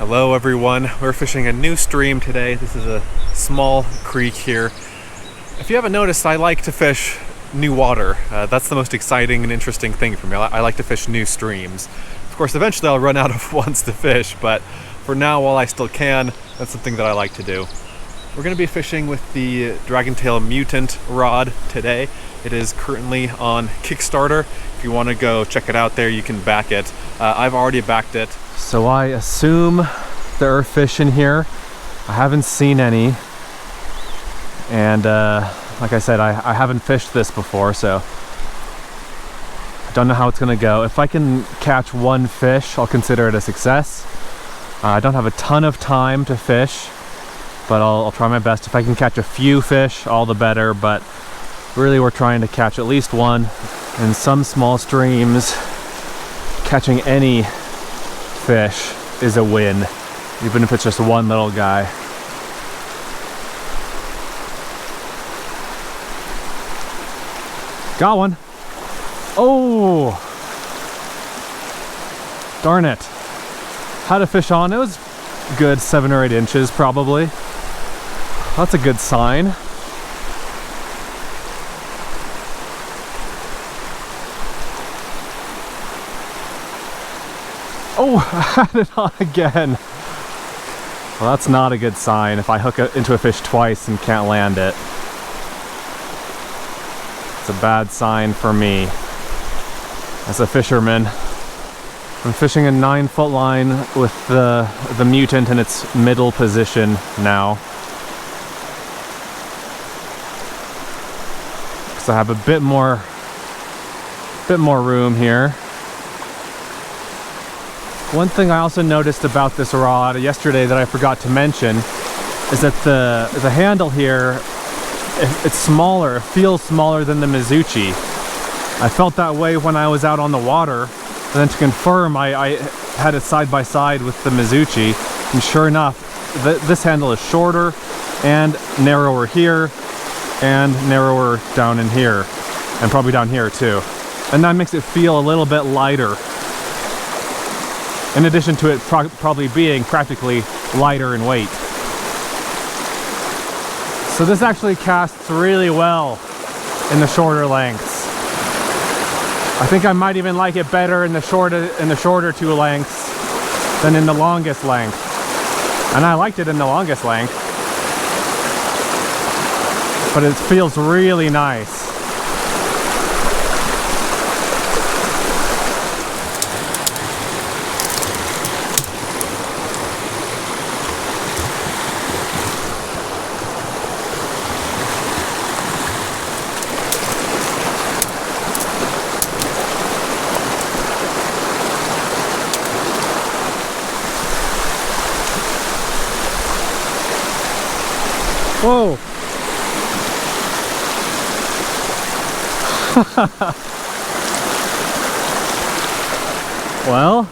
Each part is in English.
Hello everyone, we're fishing a new stream today. This is a small creek here. If you haven't noticed, I like to fish new water. That's the most exciting and interesting thing for me. I like to fish new streams. Of course, eventually I'll run out of ones to fish, but for now, while I still can, that's something that I like to do. We're going to be fishing with the Dragontail Mutant rod today. It is currently on Kickstarter. If you want to go check it out there, you can back it. I've already backed it. So I assume there are fish in here. I haven't seen any. And like I said, I haven't fished this before, so I don't know how it's going to go. If I can catch one fish, I'll consider it a success. I don't have a ton of time to fish, but I'll try my best. If I can catch a few fish, all the better, but really we're trying to catch at least one. In some small streams, catching any fish is a win, even if it's just one little guy. Got one. Oh! Darn it. Had a fish on. It was good 7 or 8 inches probably. That's a good sign. Oh, I had it on again. Well, that's not a good sign if I hook into a fish twice and can't land it. It's a bad sign for me as a fisherman. I'm fishing a 9-foot line with the Mutant in its middle position now. So I have a bit more room here. One thing I also noticed about this rod yesterday that I forgot to mention is that the handle here, it's smaller. It feels smaller than the Mizuchi. I felt that way when I was out on the water, and then to confirm, I had it side by side with the Mizuchi, and sure enough, this handle is shorter and narrower here and narrower down in here, and probably down here too. And that makes it feel a little bit lighter. In addition to it probably being practically lighter in weight. So this actually casts really well in the shorter lengths. I think I might even like it better in the shorter 2 lengths than in the longest length. And I liked it in the longest length. But it feels really nice. Whoa! Well,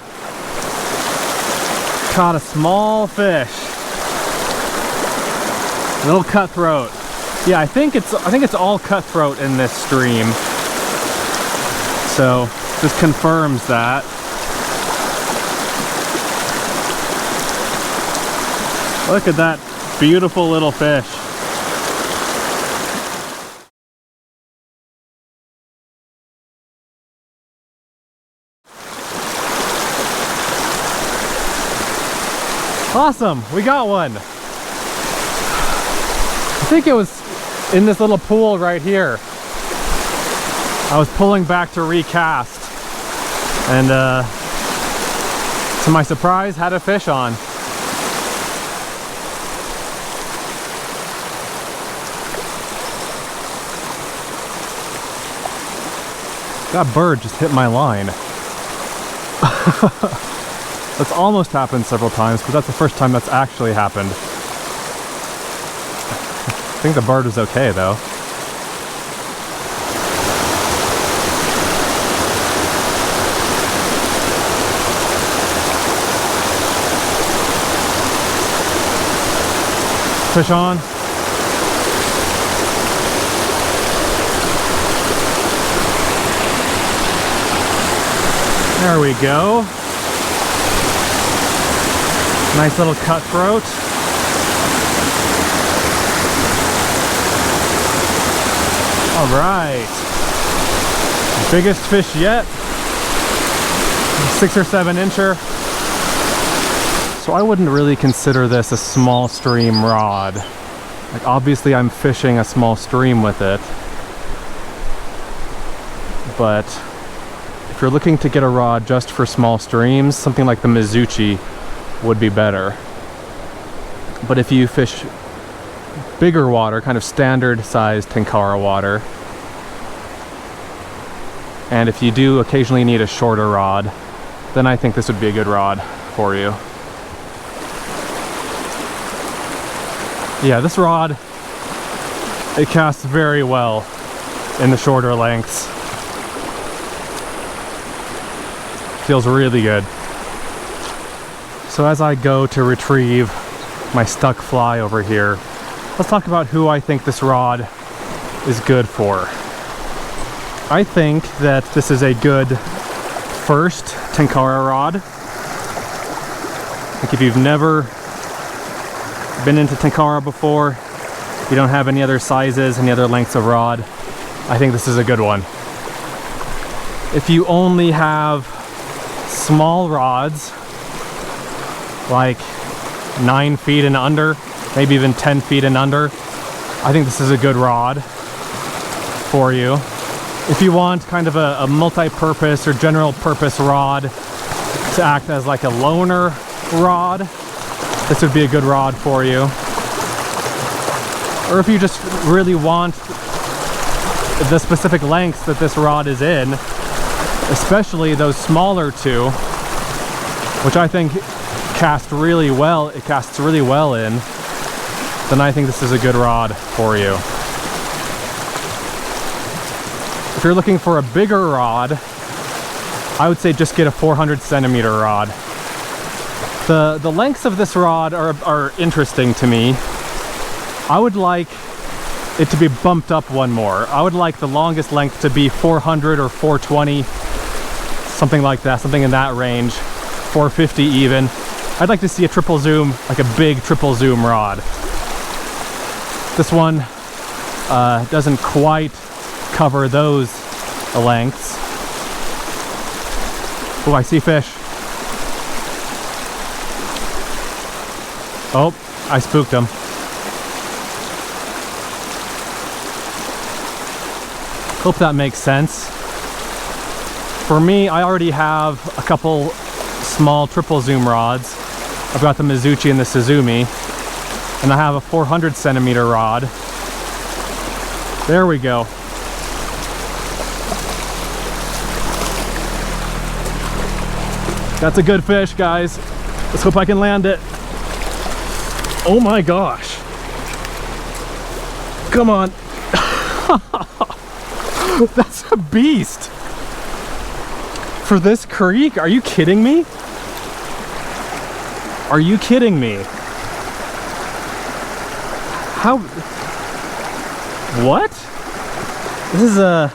caught a small fish. A little cutthroat. Yeah, I think it's all cutthroat in this stream. So this confirms that. Look at that beautiful little fish. Awesome, we got one. I think it was in this little pool right here. I was pulling back to recast, and to my surprise, had a fish on. That bird just hit my line. That's almost happened several times, but that's the first time that's actually happened. I think the bird was okay though. Fish on. There we go. Nice little cutthroat. All right. Biggest fish yet. 6 or 7 incher. So I wouldn't really consider this a small stream rod. Like, obviously I'm fishing a small stream with it. But if you're looking to get a rod just for small streams, something like the Mizuchi would be better. But if you fish bigger water, kind of standard sized Tenkara water, and if you do occasionally need a shorter rod, then I think this would be a good rod for you. Yeah, this rod, it casts very well in the shorter lengths. Feels really good. So as I go to retrieve my stuck fly over here, let's talk about who I think this rod is good for. I think that this is a good first Tenkara rod. Like, if you've never been into Tenkara before, you don't have any other sizes, any other lengths of rod, I think this is a good one. If you only have small rods, like 9 feet and under, maybe even 10 feet and under, I think this is a good rod for you. If you want kind of a multi-purpose or general purpose rod to act as like a loner rod, this would be a good rod for you. Or if you just really want the specific lengths that this rod is in, especially those smaller two, which I think cast really well, it casts really well in, then I think this is a good rod for you. If you're looking for a bigger rod, I would say just get a 400 centimeter rod. The lengths of this rod are interesting to me. I would like it to be bumped up one more. I would like the longest length to be 400 or 420, something like that, something in that range, 450 even. I'd like to see a triple zoom, like a big triple zoom rod. This one doesn't quite cover those lengths. Oh, I see fish. Oh, I spooked him. Hope that makes sense. For me, I already have a couple small triple zoom rods. I've got the Mizuchi and the Suzumi, and I have a 400 centimeter rod. There we go. That's a good fish, guys. Let's hope I can land it. Oh my gosh. Come on. That's a beast. For this creek? Are you kidding me? Are you kidding me? How? What? This is a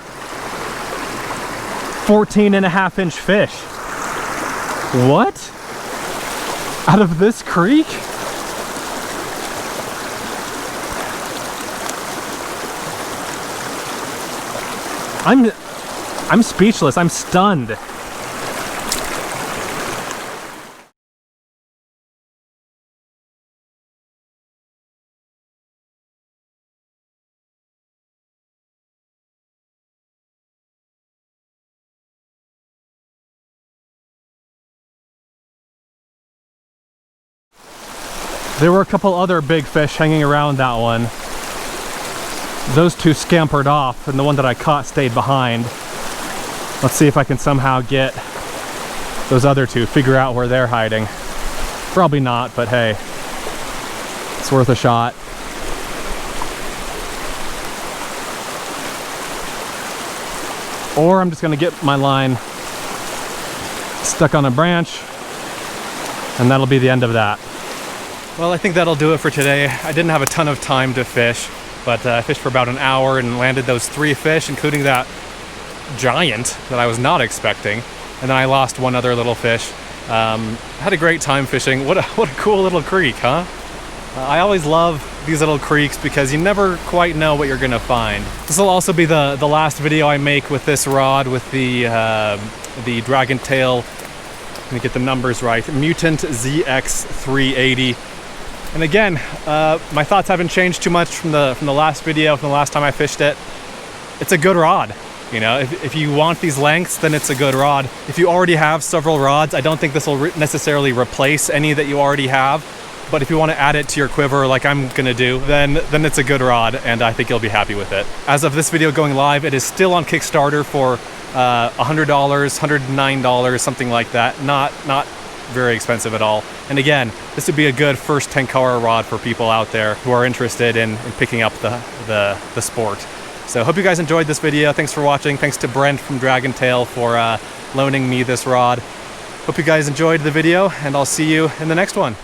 14.5-inch fish. What? Out of this creek? I'm speechless. I'm stunned. There were a couple other big fish hanging around that one. Those two scampered off, and the one that I caught stayed behind. Let's see if I can somehow get those other two, figure out where they're hiding. Probably not, but hey, it's worth a shot. Or I'm just gonna get my line stuck on a branch, and that'll be the end of that. Well, I think that'll do it for today. I didn't have a ton of time to fish, but I fished for about an hour and landed those 3 fish, including that giant that I was not expecting. And then I lost one other little fish. Had a great time fishing. What a cool little creek, huh? I always love these little creeks because you never quite know what you're gonna find. This will also be the last video I make with this rod, with the Dragontail, let me get the numbers right, Mutant ZX380. And again, my thoughts haven't changed too much from the last video, from the last time I fished it. It's a good rod. You know, if you want these lengths, then it's a good rod. If you already have several rods, I don't think this will necessarily replace any that you already have. But if you want to add it to your quiver like I'm gonna do, then it's a good rod, and I think you'll be happy with it. As of this video going live, it is still on Kickstarter for $100, $109, something like that. Not very expensive at all. And again, this would be a good first Tenkara rod for people out there who are interested in picking up the sport. So hope you guys enjoyed this video. Thanks for watching. Thanks to Brent from Dragontail for loaning me this rod. Hope you guys enjoyed the video, and I'll see you in the next one.